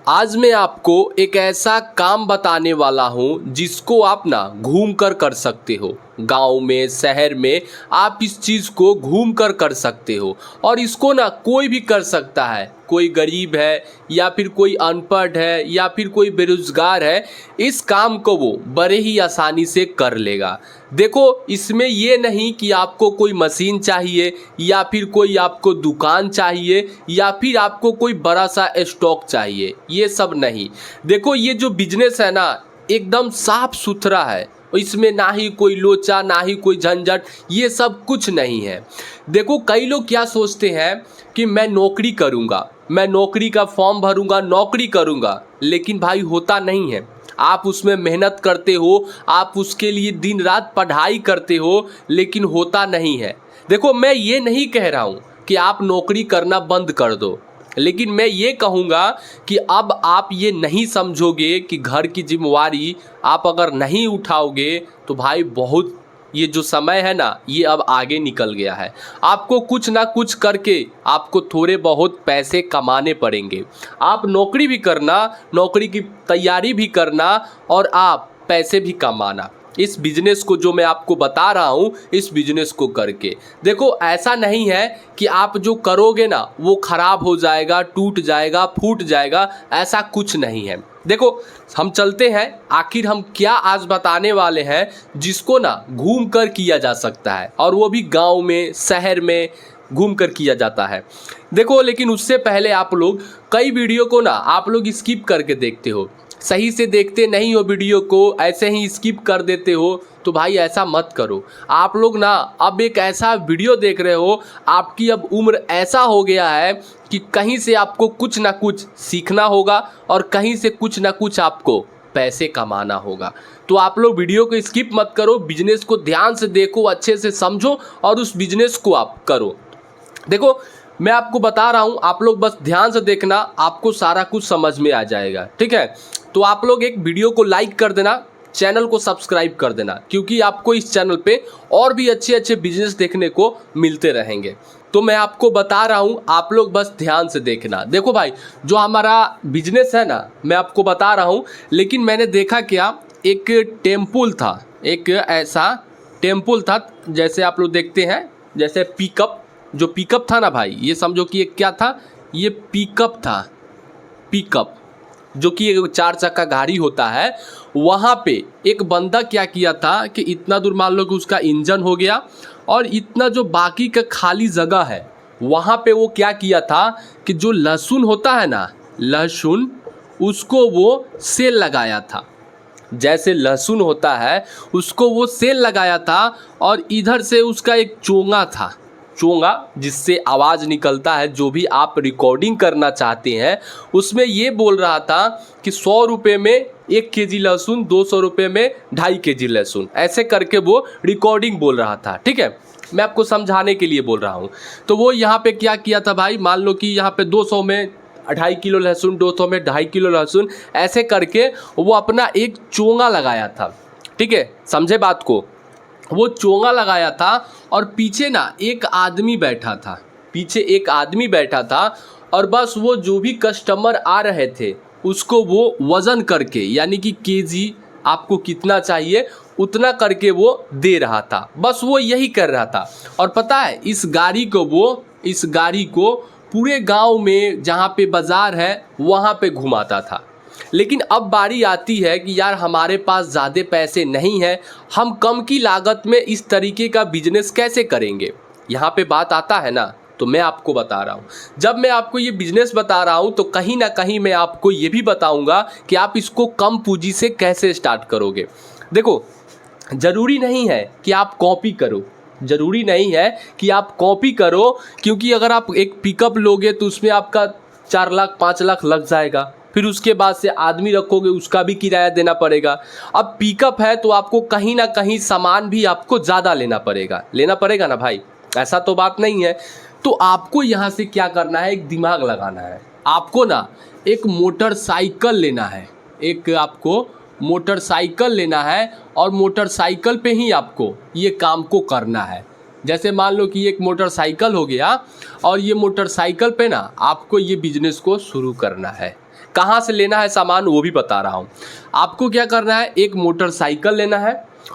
आज मैं आपको एक ऐसा काम बताने वाला हूँ जिसको आप ना घूम कर सकते हो। गांव में, शहर में आप इस चीज़ को घूम कर सकते हो और इसको ना कोई भी कर सकता है। कोई गरीब है या फिर कोई अनपढ़ है या फिर कोई बेरोजगार है, इस काम को वो बड़े ही आसानी से कर लेगा। देखो, इसमें ये नहीं कि आपको कोई मशीन चाहिए या फिर कोई आपको दुकान चाहिए या फिर आपको कोई बड़ा सा स्टॉक चाहिए, ये सब नहीं। देखो, ये जो बिजनेस है ना, एकदम साफ सुथरा है। इसमें ना ही कोई लोचा, ना ही कोई झंझट, ये सब कुछ नहीं है। देखो, कई लोग क्या सोचते हैं कि मैं नौकरी करूँगा, मैं नौकरी का फॉर्म भरूँगा, नौकरी करूँगा, लेकिन भाई होता नहीं है। आप उसमें मेहनत करते हो, आप उसके लिए दिन रात पढ़ाई करते हो, लेकिन होता नहीं है। देखो, मैं ये नहीं कह रहा हूँ कि आप नौकरी करना बंद कर दो, लेकिन मैं ये कहूँगा कि अब आप ये नहीं समझोगे कि घर की जिम्मेवारी आप अगर नहीं उठाओगे तो भाई बहुत, ये जो समय है ना, ये अब आगे निकल गया है। आपको कुछ ना कुछ करके आपको थोड़े बहुत पैसे कमाने पड़ेंगे। आप नौकरी भी करना, नौकरी की तैयारी भी करना और आप पैसे भी कमाना। इस बिजनेस को जो मैं आपको बता रहा हूँ, इस बिजनेस को करके देखो, ऐसा नहीं है कि आप जो करोगे ना वो खराब हो जाएगा, टूट जाएगा, फूट जाएगा, ऐसा कुछ नहीं है। देखो, हम चलते हैं, आखिर हम क्या आज बताने वाले हैं जिसको ना घूम कर किया जा सकता है, और वो भी गांव में, शहर में घूम कर किया जाता है। देखो, लेकिन उससे पहले आप लोग कई वीडियो को ना आप लोग स्किप करके देखते हो, सही से देखते नहीं हो, वीडियो को ऐसे ही स्किप कर देते हो। तो भाई ऐसा मत करो। आप लोग ना अब एक ऐसा वीडियो देख रहे हो, आपकी अब उम्र ऐसा हो गया है कि कहीं से आपको कुछ ना कुछ सीखना होगा और कहीं से कुछ ना कुछ आपको पैसे कमाना होगा। तो आप लोग वीडियो को स्किप मत करो, बिजनेस को ध्यान से देखो, अच्छे से समझो और उस बिजनेस को आप करो। देखो, मैं आपको बता रहा हूँ, आप लोग बस ध्यान से देखना, आपको सारा कुछ समझ में आ जाएगा। ठीक है, तो आप लोग एक वीडियो को लाइक कर देना, चैनल को सब्सक्राइब कर देना, क्योंकि आपको इस चैनल पे और भी अच्छे अच्छे बिजनेस देखने को मिलते रहेंगे। तो मैं आपको बता रहा हूँ, आप लोग बस ध्यान से देखना। देखो भाई, जो हमारा बिजनेस है ना, मैं आपको बता रहा हूँ, लेकिन मैंने देखा क्या, एक टेम्पल था, एक ऐसा टेम्पल था, जैसे आप लोग देखते हैं, जैसे पिकअप, जो पिकअप था ना भाई, ये समझो कि ये क्या था, ये पिकअप था। पिकअप जो कि एक 4 चक्का गाड़ी होता है, वहाँ पे एक बंदा क्या किया था कि इतना दूर मान लो कि उसका इंजन हो गया और इतना जो बाकी का खाली जगह है, वहाँ पे वो क्या किया था कि जो लहसुन होता है ना, लहसुन, उसको वो सेल लगाया था। जैसे लहसुन होता है उसको वो सेल लगाया था और इधर से उसका एक चोंगा था, चोंगा जिससे आवाज़ निकलता है। जो भी आप रिकॉर्डिंग करना चाहते हैं उसमें ये बोल रहा था कि 100 रुपये में 1 केजी लहसुन, 200 रुपये में 2.5 केजी लहसुन, ऐसे करके वो रिकॉर्डिंग बोल रहा था। ठीक है, मैं आपको समझाने के लिए बोल रहा हूँ। तो वो यहाँ पे क्या किया था भाई, मान लो कि यहाँ पे 200 में 2.5 किलो लहसुन, 200 में 2.5 किलो लहसुन, ऐसे करके वो अपना एक चोंगा लगाया था। ठीक है, समझे बात को, वो चोंगा लगाया था और पीछे ना एक आदमी बैठा था, पीछे एक आदमी बैठा था और बस वो जो भी कस्टमर आ रहे थे उसको वो वज़न करके, यानी कि केजी आपको कितना चाहिए उतना करके वो दे रहा था। बस वो यही कर रहा था। और पता है, इस गाड़ी को पूरे गांव में जहाँ पे बाज़ार है वहाँ पे घुमाता था। लेकिन अब बारी आती है कि यार हमारे पास ज़्यादा पैसे नहीं हैं, हम कम की लागत में इस तरीके का बिजनेस कैसे करेंगे। यहाँ पे बात आता है ना, तो मैं आपको बता रहा हूँ, जब मैं आपको ये बिजनेस बता रहा हूँ तो कहीं ना कहीं मैं आपको ये भी बताऊँगा कि आप इसको कम पूंजी से कैसे स्टार्ट करोगे। देखो, ज़रूरी नहीं है कि आप कॉपी करो, ज़रूरी नहीं है कि आप कॉपी करो, क्योंकि अगर आप एक पिकअप लोगे तो उसमें आपका 4 लाख 5 लाख लग जाएगा। फिर उसके बाद से आदमी रखोगे, उसका भी किराया देना पड़ेगा। अब पिकअप है तो आपको कहीं ना कहीं सामान भी आपको ज़्यादा लेना पड़ेगा ना भाई, ऐसा तो बात नहीं है। तो आपको यहाँ से क्या करना है, एक दिमाग लगाना है। आपको ना एक मोटरसाइकिल लेना है, एक आपको मोटरसाइकिल लेना है और मोटरसाइकिल पे ही आपको ये काम को करना है। जैसे मान लो कि एक मोटरसाइकिल हो गया और ये मोटरसाइकिल पे ना आपको ये बिजनेस को शुरू करना है। कहाँ से लेना है सामान वो भी बता रहा हूँ। आपको क्या करना है, एक मोटरसाइकिल लेना है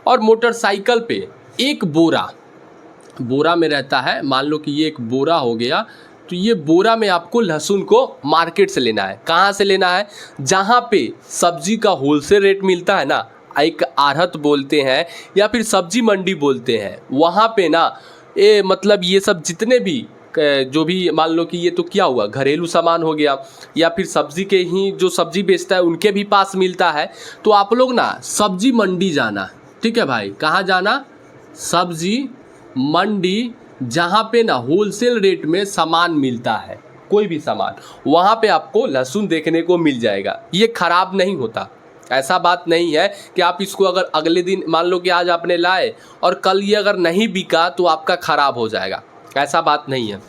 और मोटरसाइकिल पे एक बोरा में रहता है, मान लो कि ये एक बोरा हो गया, तो ये बोरा में आपको लहसुन को मार्केट से लेना है। कहाँ से लेना है, जहाँ पे सब्जी का होलसेल रेट मिलता है ना, एक आढ़त बोलते हैं या फिर सब्जी मंडी बोलते हैं, वहाँ पे ना मतलब ये सब जितने भी जो भी मान लो कि ये तो क्या हुआ, घरेलू सामान हो गया या फिर सब्जी के ही जो सब्जी बेचता है उनके भी पास मिलता है। तो आप लोग ना सब्जी मंडी जाना, ठीक है भाई, कहाँ जाना, सब्जी मंडी, जहाँ पे ना होलसेल रेट में सामान मिलता है, कोई भी सामान, वहाँ पे आपको लहसुन देखने को मिल जाएगा। ये खराब नहीं होता, ऐसा बात नहीं है कि आप इसको अगर अगले दिन, मान लो कि आज आपने लाए और कल ये अगर नहीं बिका तो आपका ख़राब हो जाएगा, ऐसा बात नहीं है।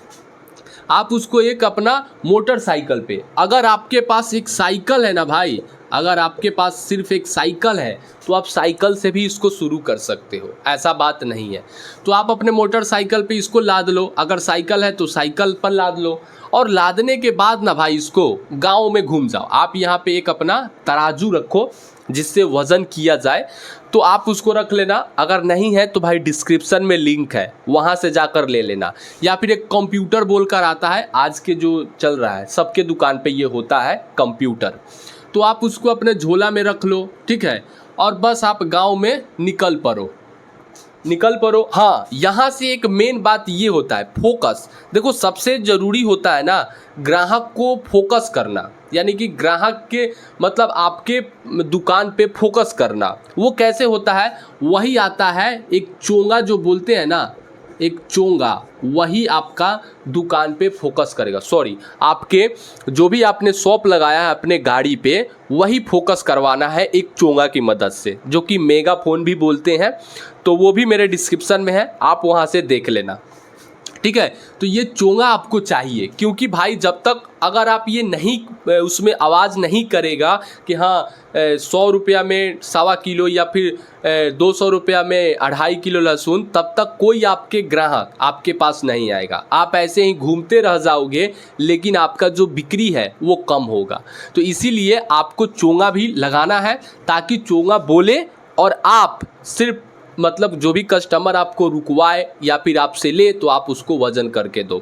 आप उसको एक अपना मोटरसाइकिल पे, अगर आपके पास एक साइकिल है ना भाई, अगर आपके पास सिर्फ एक साइकिल है तो आप साइकिल से भी इसको शुरू कर सकते हो, ऐसा बात नहीं है। तो आप अपने मोटरसाइकिल पे इसको लाद लो, अगर साइकिल है तो साइकिल पर लाद लो, और लादने के बाद ना भाई इसको गांव में घूम जाओ। आप यहाँ पे एक अपना तराजू रखो जिससे वज़न किया जाए, तो आप उसको रख लेना। अगर नहीं है तो भाई डिस्क्रिप्शन में लिंक है, वहाँ से जाकर ले लेना। या फिर एक कंप्यूटर बोलकर आता है, आज के जो चल रहा है सबके दुकान पे ये होता है कंप्यूटर, तो आप उसको अपने झोला में रख लो, ठीक है, और बस आप गांव में निकल पड़ो। हाँ, यहाँ से एक मेन बात ये होता है फोकस। देखो सबसे ज़रूरी होता है ना ग्राहक को फोकस करना, यानी कि ग्राहक के मतलब आपके दुकान पे फोकस करना। वो कैसे होता है, वही आता है एक चोंगा जो बोलते हैं ना, एक चोंगा, वही आपका दुकान पे फोकस करेगा। सॉरी, आपके जो भी आपने शॉप लगाया है अपने गाड़ी पे, वही फोकस करवाना है एक चोंगा की मदद से, जो कि मेगाफोन भी बोलते हैं। तो वो भी मेरे डिस्क्रिप्शन में है, आप वहाँ से देख लेना, ठीक है। तो ये चोंगा आपको चाहिए, क्योंकि भाई जब तक अगर आप ये नहीं उसमें आवाज़ नहीं करेगा कि हाँ 100 रुपया में 1.25 किलो या फिर 200 रुपया में 2.5 किलो लहसुन, तब तक कोई आपके ग्राहक आपके पास नहीं आएगा। आप ऐसे ही घूमते रह जाओगे, लेकिन आपका जो बिक्री है वो कम होगा। तो इसीलिए आपको चोंगा भी लगाना है, ताकि चोंगा बोले और आप सिर्फ मतलब जो भी कस्टमर आपको रुकवाए या फिर आपसे ले तो आप उसको वज़न करके दो।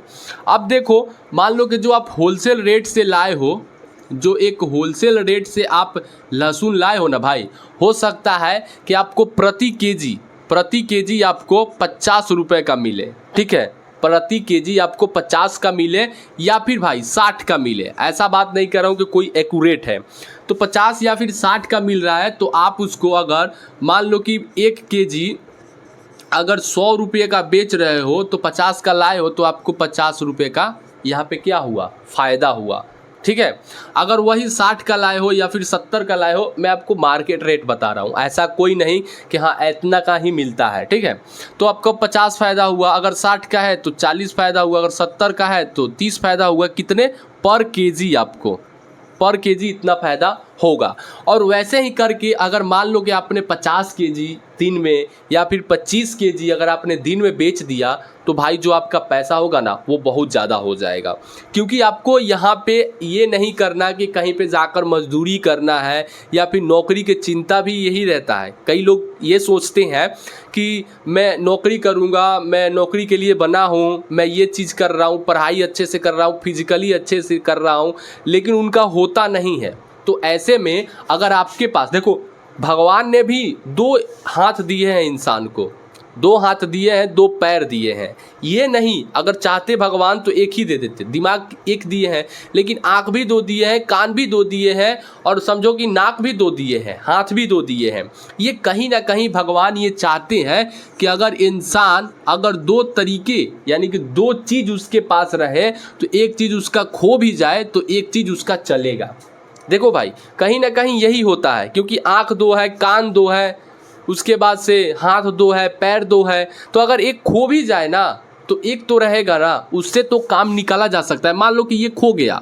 अब देखो, मान लो कि जो आप होलसेल रेट से लाए हो, जो एक होलसेल रेट से आप लहसुन लाए हो ना भाई, हो सकता है कि आपको प्रति केजी आपको 50 रुपये का मिले, ठीक है, प्रति केजी आपको 50 का मिले या फिर भाई 60 का मिले। ऐसा बात नहीं कर रहा हूँ कि कोई एक्यूरेट है, तो 50 या फिर 60 का मिल रहा है, तो आप उसको अगर मान लो कि 1 केजी अगर 100 रुपये का बेच रहे हो तो 50 का लाए हो, तो आपको 50 रुपये का यहाँ पे क्या हुआ, फ़ायदा हुआ, ठीक है। अगर वही 60 का लाए हो या फिर 70 का लाए हो, मैं आपको मार्केट रेट बता रहा हूँ, ऐसा कोई नहीं कि हाँ इतना का ही मिलता है, ठीक है। तो आपको 50 फ़ायदा हुआ, अगर 60 का है तो 40 फ़ायदा हुआ, अगर 70 का है तो 30 फ़ायदा हुआ। कितने पर केजी, आपको पर केजी इतना फ़ायदा होगा। और वैसे ही करके अगर मान लो कि आपने 50 केजी दिन में या फिर 25 केजी अगर आपने दिन में बेच दिया, तो भाई जो आपका पैसा होगा ना वो बहुत ज़्यादा हो जाएगा। क्योंकि आपको यहाँ पे ये नहीं करना कि कहीं पे जाकर मजदूरी करना है या फिर नौकरी की चिंता भी यही रहता है। कई लोग ये सोचते हैं कि मैं नौकरी करूँगा, मैं नौकरी के लिए बना हूँ, मैं ये चीज़ कर रहा हूँ, पढ़ाई अच्छे से कर रहा हूँ, फिजिकली अच्छे से कर रहा हूँ, लेकिन उनका होता नहीं है। तो ऐसे में अगर आपके पास, देखो भगवान ने भी 2 हाथ दिए हैं इंसान को, 2 हाथ दिए हैं, 2 पैर दिए हैं। ये नहीं, अगर चाहते भगवान तो एक ही दे देते, दिमाग एक दिए हैं, लेकिन आँख भी 2 दिए हैं, कान भी 2 दिए हैं, और समझो कि नाक भी 2 दिए हैं, हाथ भी 2 दिए हैं। ये कहीं ना कहीं भगवान ये चाहते हैं कि अगर इंसान अगर 2 तरीके यानी कि 2 चीज़ उसके पास रहे, तो एक चीज़ उसका खो भी जाए तो एक चीज़ उसका चलेगा। देखो भाई, कहीं ना कहीं यही होता है, क्योंकि आँख 2 है, कान 2 है, उसके बाद से हाथ 2 है, पैर 2 है, तो अगर एक खो भी जाए ना तो एक तो रहेगा ना, उससे तो काम निकाला जा सकता है। मान लो कि ये खो गया,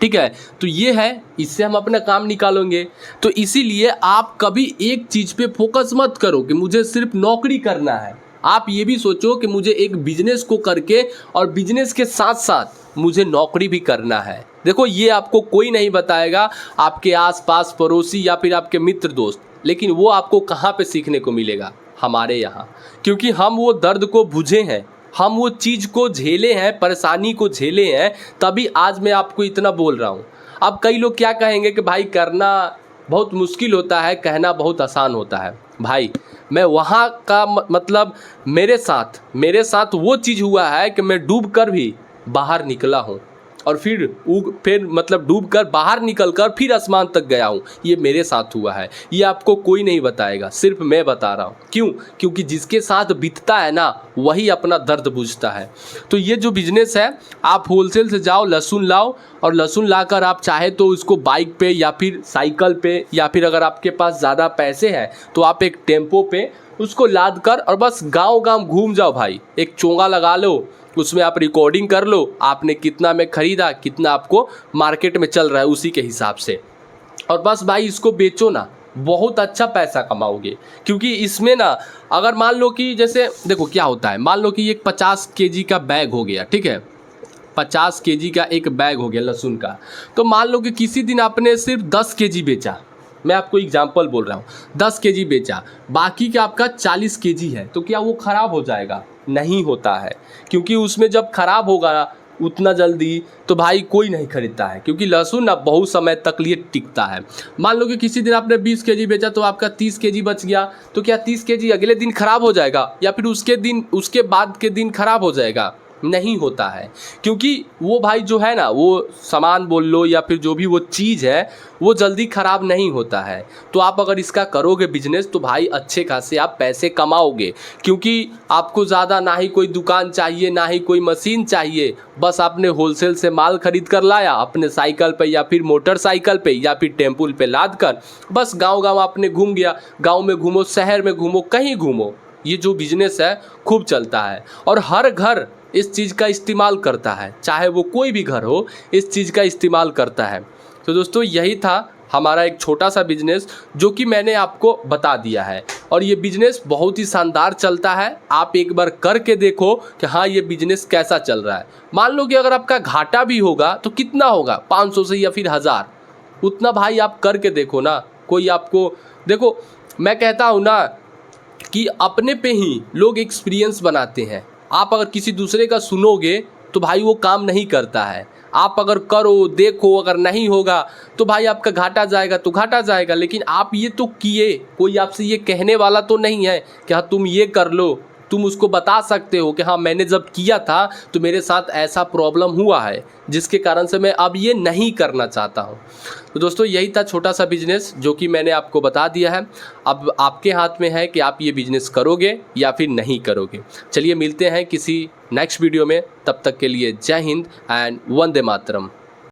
ठीक है, तो ये है, इससे हम अपना काम निकालेंगे। तो इसीलिए आप कभी एक चीज़ पे फोकस मत करो कि मुझे सिर्फ नौकरी करना है। आप ये भी सोचो कि मुझे एक बिजनेस को करके और बिजनेस के साथ साथ मुझे नौकरी भी करना है। देखो ये आपको कोई नहीं बताएगा, आपके आसपास पड़ोसी या फिर आपके मित्र दोस्त, लेकिन वो आपको कहाँ पे सीखने को मिलेगा? हमारे यहाँ, क्योंकि हम वो दर्द को बुझे हैं, हम वो चीज़ को झेले हैं, परेशानी को झेले हैं, तभी आज मैं आपको इतना बोल रहा हूँ। अब कई लोग क्या कहेंगे कि भाई करना बहुत मुश्किल होता है, कहना बहुत आसान होता है। भाई मैं वहाँ का मतलब मेरे साथ वो चीज़ हुआ है कि मैं डूब कर भी बाहर निकला हूँ, और फिर मतलब डूब कर बाहर निकल कर फिर आसमान तक गया हूँ। ये मेरे साथ हुआ है, ये आपको कोई नहीं बताएगा, सिर्फ मैं बता रहा हूँ। क्यों? क्योंकि जिसके साथ बीतता है ना, वही अपना दर्द बुझता है। तो ये जो बिजनेस है, आप होलसेल से जाओ, लहसुन लाओ, और लहसुन लाकर आप चाहे तो उसको बाइक पे या फिर साइकिल पे, या फिर अगर आपके पास ज़्यादा पैसे हैं तो आप एक टेम्पो पे उसको लाद कर और बस गाँव घूम जाओ भाई। एक चोंगा लगा लो, उसमें आप रिकॉर्डिंग कर लो, आपने कितना में ख़रीदा, कितना आपको मार्केट में चल रहा है, उसी के हिसाब से, और बस भाई इसको बेचो ना, बहुत अच्छा पैसा कमाओगे। क्योंकि इसमें ना, अगर मान लो कि जैसे देखो क्या होता है, मान लो कि एक 50 केजी का बैग हो गया, ठीक है, 50 केजी का एक बैग हो गया लहसुन का, तो मान लो कि किसी दिन आपने सिर्फ 10 केजी बेचा, मैं आपको एग्जांपल बोल रहा हूँ, 10 केजी बेचा, बाकी का आपका 40 केजी है, तो क्या वो ख़राब हो जाएगा? नहीं होता है, क्योंकि उसमें जब ख़राब होगा उतना जल्दी तो भाई कोई नहीं खरीदता है, क्योंकि लहसुन ना बहुत समय तक लिए टिकता है। मान लो कि किसी दिन आपने 20 केजी बेचा तो आपका 30 केजी बच गया, तो क्या 30 केजी अगले दिन ख़राब हो जाएगा, या फिर उसके बाद के दिन ख़राब हो जाएगा? नहीं होता है, क्योंकि वो भाई जो है ना, वो सामान बोल लो या फिर जो भी वो चीज़ है, वो जल्दी ख़राब नहीं होता है। तो आप अगर इसका करोगे बिजनेस, तो भाई अच्छे खासे आप पैसे कमाओगे, क्योंकि आपको ज़्यादा ना ही कोई दुकान चाहिए, ना ही कोई मशीन चाहिए, बस आपने होलसेल से माल खरीद कर लाया, अपने साइकिल पे या फिर मोटरसाइकिल पे या फिर टेम्पो पे लाद कर बस गाँव आपने घूम गया। गाँव में घूमो, शहर में घूमो, कहीं घूमो, ये जो बिजनेस है खूब चलता है, और हर घर इस चीज़ का इस्तेमाल करता है, चाहे वो कोई भी घर हो, इस चीज़ का इस्तेमाल करता है। तो दोस्तों यही था हमारा एक छोटा सा बिजनेस जो कि मैंने आपको बता दिया है, और ये बिजनेस बहुत ही शानदार चलता है। आप एक बार करके देखो कि हाँ ये बिजनेस कैसा चल रहा है। मान लो कि अगर आपका घाटा भी होगा तो कितना होगा, 500 से या फिर 1000, उतना भाई आप करके देखो ना। कोई आपको, देखो मैं कहता हूँ ना कि अपने पे ही लोग एक्सपीरियंस बनाते हैं। आप अगर किसी दूसरे का सुनोगे तो भाई वो काम नहीं करता है। आप अगर करो, देखो, अगर नहीं होगा तो भाई आपका घाटा जाएगा तो घाटा जाएगा। लेकिन आप ये तो किए, कोई आपसे ये कहने वाला तो नहीं है कि हाँ तुम ये कर लो। तुम उसको बता सकते हो कि हाँ मैंने जब किया था तो मेरे साथ ऐसा प्रॉब्लम हुआ है, जिसके कारण से मैं अब ये नहीं करना चाहता हूँ। तो दोस्तों यही था छोटा सा बिजनेस जो कि मैंने आपको बता दिया है। अब आपके हाथ में है कि आप ये बिजनेस करोगे या फिर नहीं करोगे। चलिए मिलते हैं किसी नेक्स्ट वीडियो में, तब तक के लिए जय हिंद एंड वंदे मातरम।